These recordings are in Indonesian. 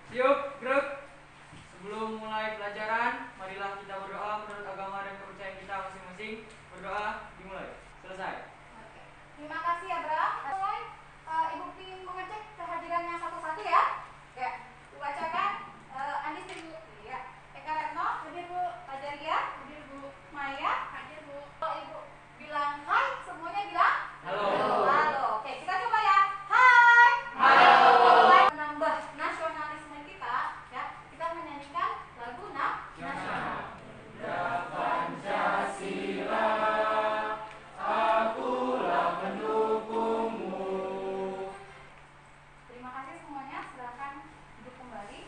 Yuk, grup. Sebelum mulai pelajaran, marilah kita berdoa menurut agama dan kepercayaan kita masing-masing. Berdoa dimulai. Selesai. Oke. Terima kasih ya, Bram. Mulai, Ibu ingin mengecek kehadirannya satu-satu ya. Ya, dibacakan. Andis dulu. Ya. Eka Retno, hadir Bu. Ajaria, hadir Bu. Maya, hadir Bu. Ibu bilang hai, semuanya bilang Halo. Halo. Oke, kita coba ya. Hai. Halo. Menambah nasionalisme kita, ya. Kita menyanyikan lagu nasional. Pancasila, akulah pendukungmu. Terima kasih semuanya. Silakan duduk kembali.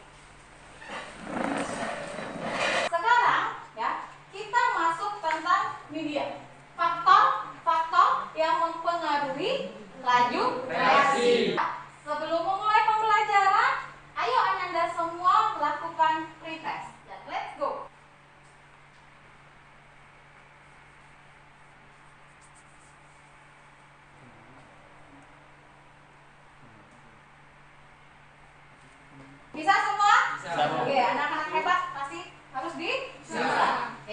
Sekarang ya, kita masuk tentang media. Faktor-faktor yang mempengaruhi laju reaksi. Sebelum memulai pembelajaran, ayo Ananda semua melakukan pretest. Dan let's go. Bisa semua? Bisa. Oke, anak-anak hebat pasti harus bisa.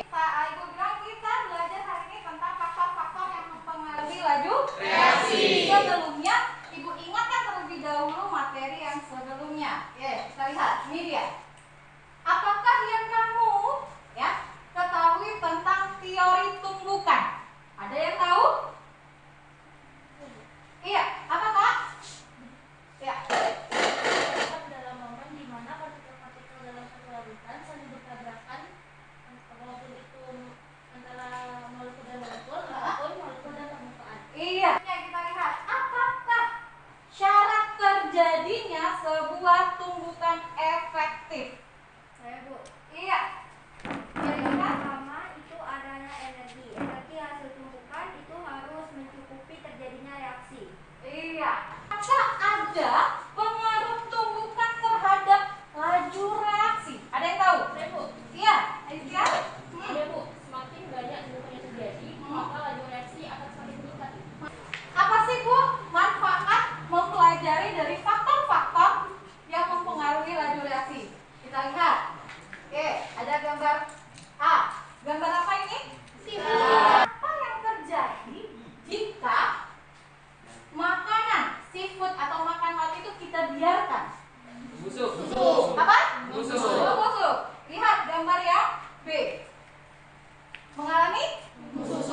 Pak Ibu bilang kita belajar hari ini tentang faktor-faktor yang mempengaruhi laju reaksi. Sebelumnya, Ibu ingatkan terlebih dahulu materi yang sebelumnya. Oke, kita lihat. Ini dia. Apakah yang kamu ya ketahui tentang teori tumbukan? Ada yang tahu? Iya, apa Kak? Ya. Dalam momen di mana partikel-partikel dalam satu larutan saling bertabrakan, walaupun itu antara molekul dan molekul ataupun molekul dan permukaan. Iya. Kita lihat apakah syarat terjadinya sebuah tumbukan efektif? Saya Bu. Iya. Yang pertama itu adanya energi. Energi hasil tumbukan itu harus mencukupi terjadinya reaksi. Iya. Apakah ada pengaruh tumbukan terhadap laju reaksi? Ada yang tahu? Saya Bu. Iya. Aisyah? Ada Bu. Semakin banyak tumbukan yang terjadi, maka laju reaksi akan semakin meningkat. Apa sih Bu manfaat mempelajari dari faktor-faktor yang mempengaruhi laju reaksi? Kita lihat. Oke, ada gambar A. Gambar apa ini? Apa yang terjadi jika makanan seafood atau makan laut itu kita biarkan? Busuk. Apa? Busuk. Busuk. Lihat gambar yang B. Mengalami busuk.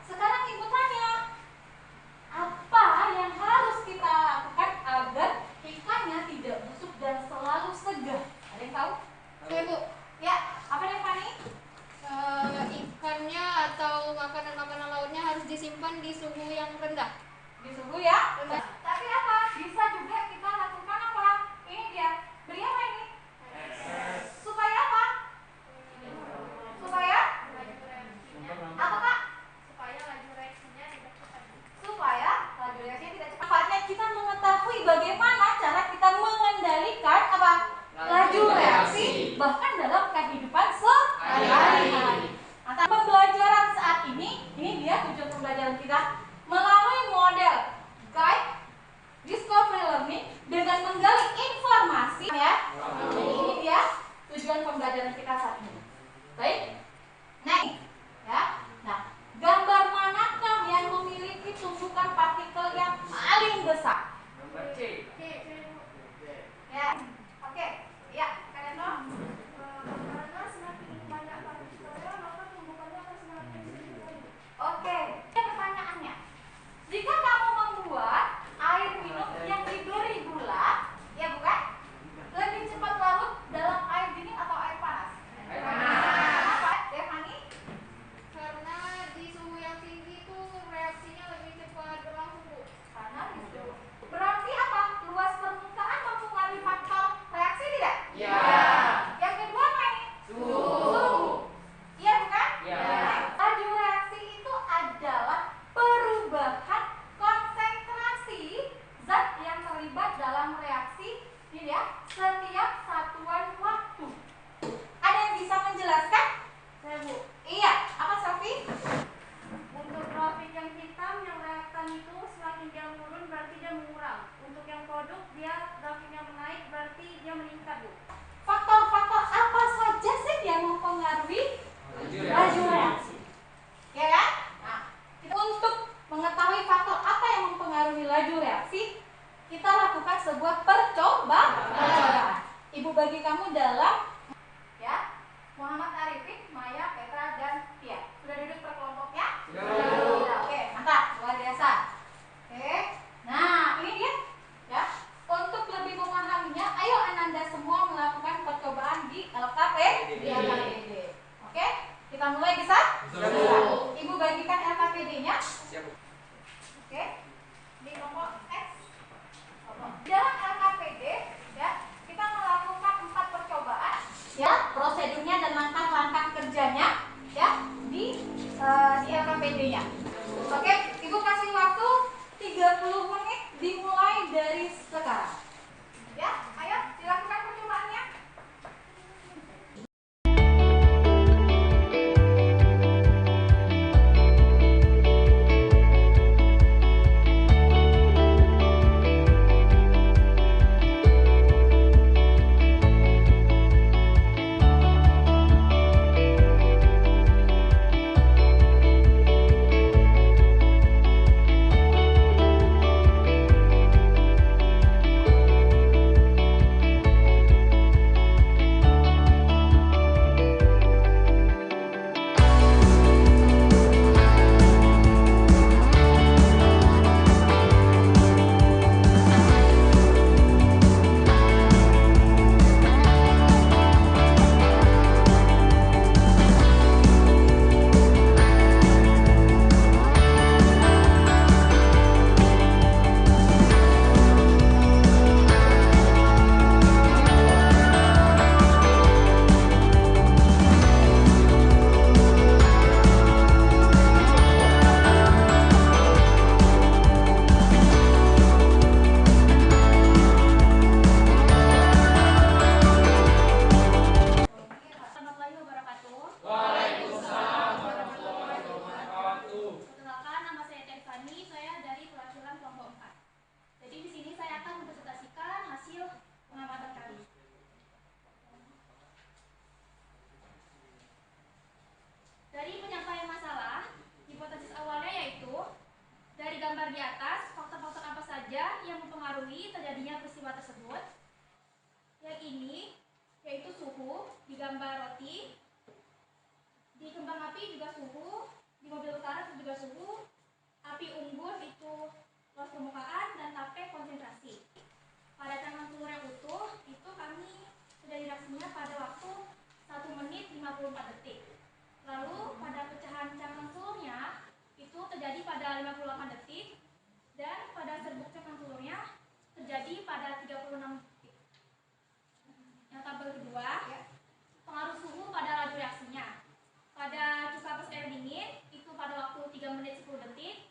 Sekarang Ibu tanya, apa yang harus kita lakukan agar ikannya tidak busuk dan selalu segar? Ada yang tahu? Saya Bu. Ya, apa yang Fani? Ikannya atau makanan-makanan lautnya harus disimpan di suhu yang rendah. Di suhu ya? Tapi apa? Bisa juga kita lakukan apa? Ini dia. Beri apa ini? Supaya apa? Supaya? Apa Kak? Supaya laju reaksinya tidak cepat. Supaya laju reaksinya tidak cepat. Manfaatnya kita mengetahui bagaimana cara kita mengendalikan apa? Laju reaksi bahkan dalam kehidupan sehari-hari. Nah, pembelajaran saat ini dia tujuan pembelajaran kita melalui model guide discovery learning dengan menggali informasi ya. Jadi ini dia tujuan pembelajaran kita saat ini. Baik. Next ya. Nah, gambar manakah yang memiliki tumpukan partikel yang paling besar? Gambar C. Bu. Faktor-faktor apa saja sih yang mempengaruhi laju reaksi? Ya kan? Nah, untuk mengetahui faktor apa yang mempengaruhi laju reaksi, kita lakukan sebuah percobaan. Ibu bagi kamu dalam ya, Muhammad Arifin, Maya, Petra, dan Tia. Sudah duduk per kelompok ya? Sudah. Oke, mantap, luar biasa. Oke, nah ini dia ya. Untuk lebih memahaminya, ayo Ananda semua melakukan percobaan di LKPD. Oke, kita mulai bisa? Ibu bagikan LKPD-nya. Oke, di kelompok X. Dalam LKPD ya, kita melakukan 4 percobaan ya, prosedurnya dan langkah-langkah kerjanya ya di LKPD-nya. Oke, Ibu kasih waktu 30 menit dimulai dari sekarang. Ya, ayo dilakukan percobaannya. Dari penyampaian masalah, hipotesis awalnya yaitu dari gambar di atas, faktor-faktor apa saja yang mempengaruhi terjadinya peristiwa tersebut. Yang ini yaitu suhu, di gambar roti, di kembang api juga suhu, di mobil utara juga suhu, api unggun itu luas permukaan, dan tape konsentrasi. Pada cangkang telur yang utuh, itu kami terjadi reaksinya pada waktu 1 menit 54 detik. Lalu pada pecahan cangkang telurnya itu terjadi pada 58 detik, dan pada serbuk cangkang telurnya terjadi pada 36 detik. Yang tabel kedua, pengaruh suhu pada laju reaksinya. Pada cuka plus air dingin itu pada waktu 3 menit 10 detik.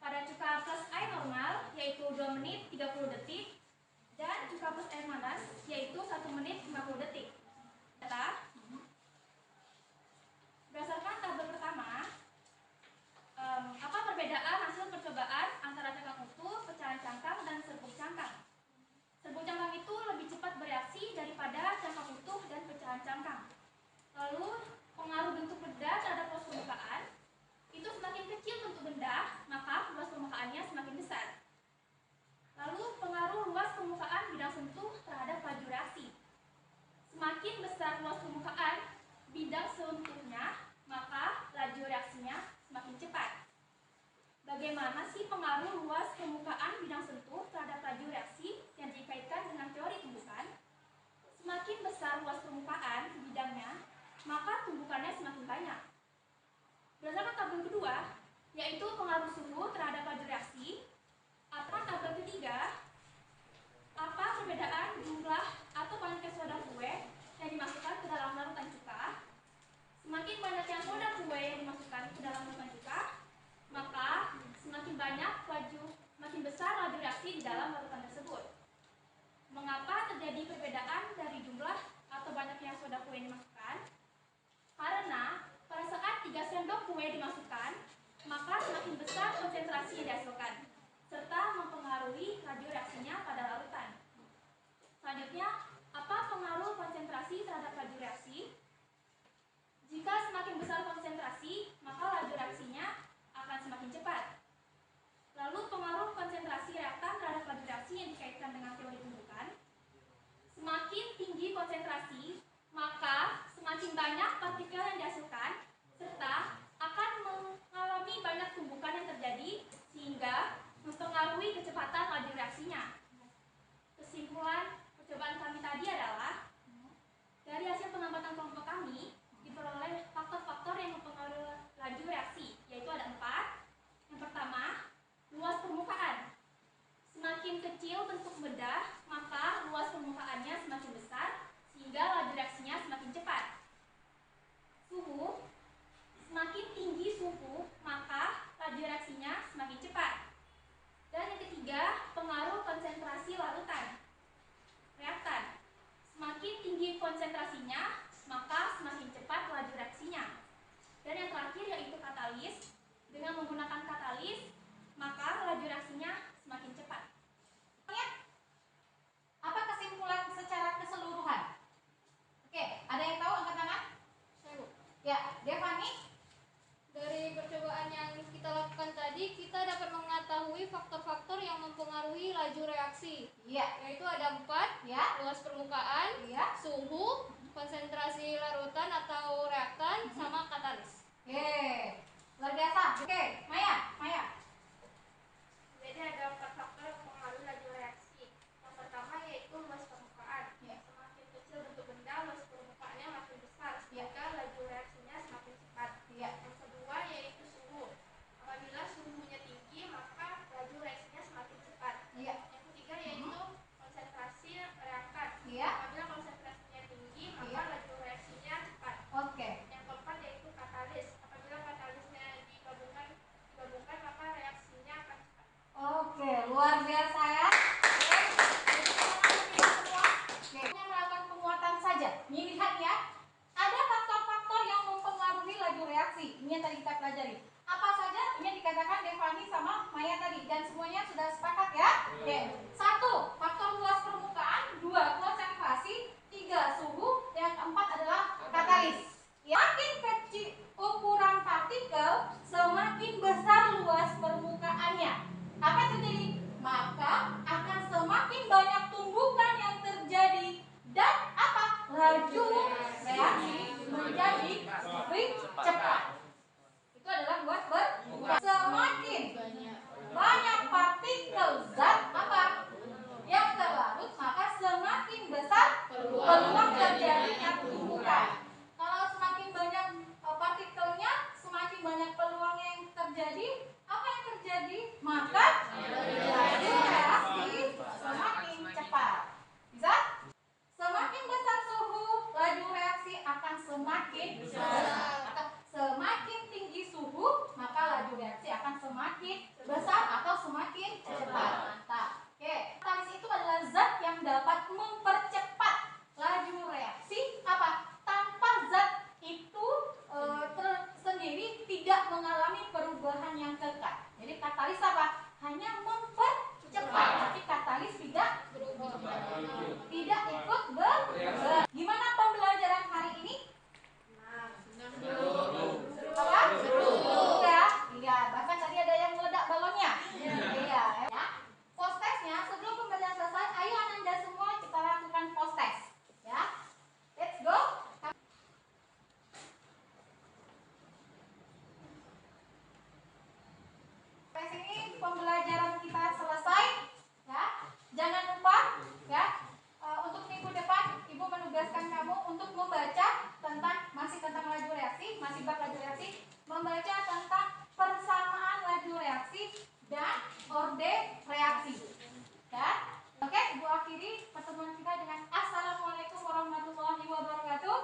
Pada cuka plus air normal yaitu 2 menit 30 detik. Dan cuka plus air panas yaitu 1 menit 50 detik. Berdasarkan tabel pertama, apa perbedaan hasil percobaan antara cangkang utuh, pecahan cangkang, dan serbuk cangkang? Serbuk cangkang itu lebih cepat bereaksi daripada cangkang utuh dan pecahan cangkang. Lalu pengaruh bentuk benda terhadap luas permukaan, itu semakin kecil bentuk benda, maka luas permukaannya semakin besar. Lalu pengaruh luas permukaan bidang sentuh terhadap laju reaksi. Semakin besar luas permukaan bidang sentuhnya, maka laju reaksinya semakin cepat. Bagaimana sih pengaruh luas permukaan bidang sentuh terhadap laju reaksi yang dikaitkan dengan teori tumbukan? Semakin besar luas permukaan bidangnya, maka tumbukannya semakin banyak. Berdasarkan tabel kedua, yaitu pengaruh suhu terhadap laju reaksi, atau tabel ketiga, apa perbedaan jumlah atau banyaknya soda kue yang dimasukkan ke dalam larutan cuka? Semakin banyaknya soda kue yang dimasukkan ke dalam larutan cuka, maka semakin besar laju reaksi di dalam larutan tersebut. Mengapa terjadi perbedaan dari jumlah atau banyaknya soda kue yang dimasukkan? Karena pada saat 3 sendok kue dimasukkan, maka semakin besar konsentrasi yang dihasilkan, serta mempengaruhi laju reaksinya pada larutan. Selanjutnya, apa banyak partikel yang dihasilkan serta akan mengalami banyak tumbukan yang terjadi sehingga mempengaruhi kecepatan laju reaksinya. Kesimpulan percobaan kami tadi adalah dari hasil pengamatan kelompok kami diperoleh faktor-faktor yang mempengaruhi laju reaksi, yaitu ada 4. Yang pertama, luas permukaan. Semakin kecil bentuk bedah, maka luas permukaannya semakin besar sehingga laju reaksinya semakin cepat. Suhu. Semakin tinggi suhu, maka laju reaksinya semakin cepat. Dan yang ketiga, pengaruh konsentrasi larutan. Reaktan. Semakin tinggi konsentrasinya, maka semakin cepat laju reaksinya. Dan yang terakhir yaitu katalis. Dengan menggunakan katalis, maka laju reaksinya semakin cepat. Apa kesimpulan secara keseluruhan? Oke, ada yang tahu angkat tangan? Saya, Bu. Ya, Devani. Dari percobaan yang kita lakukan tadi, kita dapat mengetahui faktor-faktor yang mempengaruhi laju reaksi. Iya. Yaitu ada 4, Ya. luas permukaan, Iya. suhu, konsentrasi larutan atau reaktan, sama katalis. Oke, luar biasa. Oke, Maya. Jadi ada 4 faktor yang mempengaruhi laju reaksi. Yang pertama yaitu luas permukaan. Ya. Semakin kecil bentuk benda, luas permukaannya makin besar, sehingga laju reaksinya semakin cepat. Iya. Yang kedua yaitu suhu. Apabila suhunya tinggi, maka laju reaksinya semakin cepat. Iya. Yang ketiga yaitu konsentrasi reaktan. Iya. Apabila konsentrasinya tinggi, maka Iya. laju reaksinya cepat. Oke. Yang keempat yaitu katalis. Apabila katalisnya digabungkan, maka reaksinya akan cepat. Oke, luar biasa ya. Oke, jadi sekarang kita semua hanya melakukan penguatan saja. Ini lihat ya, ada faktor-faktor yang mempengaruhi laju reaksi. Ini yang tadi kita pelajari. Apa saja? Ini yang dikatakan Devani sama Maya tadi, dan semuanya sudah sepakat ya. Oke, 1. Faktor luas permukaan. 2. Konsentrasi. 3. Suhu. Yang keempat adalah katalis. Makin kecil ukuran partikel, semakin besar luas permukaannya. Apa yang terjadi? Maka akan semakin banyak tumbukan yang terjadi dan apa? Laju reaksi menjadi lebih cepat. Itu adalah luas permukaan. Semakin banyak partikel zat apa? Yang terlarut, maka semakin besar peluang terjadinya tumbukan. Kalau semakin banyak partikelnya, semakin banyak peluang yang terjadi. Apa yang terjadi? Maka laju reaksi semakin cepat. Bisa? Semakin besar suhu, laju reaksi akan semakin besar. Atau semakin tinggi suhu, maka laju reaksi akan semakin besar atau semakin cepat. Mantap. Oke, katalis itu adalah zat yang dapat mempercepat laju reaksi. Apa? Tanpa zat itu tersendiri tidak mengalami perubahan yang kekal. Jadi katalis apa? Hanya mempercepat, tapi katalis tidak berubah, tidak ikut berubah. Gimana pembelajaran hari ini? Apa? Iya, iya. Bahkan tadi ada yang meledak balonnya. Iya. Ya. Post testnya sebelum pembelajaran selesai, ayo Ananda semua kita lakukan post test. Ya, let's go. Sampai sini pembelajaran kita selesai. Ya, jangan lupa ya. Untuk minggu depan Ibu menugaskan kamu untuk membaca tentang laju reaksi, masih bab laju reaksi, membaca tentang persamaan laju reaksi dan orde reaksi. Ya. Oke, Ibu akhiri pertemuan kita dengan Assalamualaikum warahmatullahi wabarakatuh.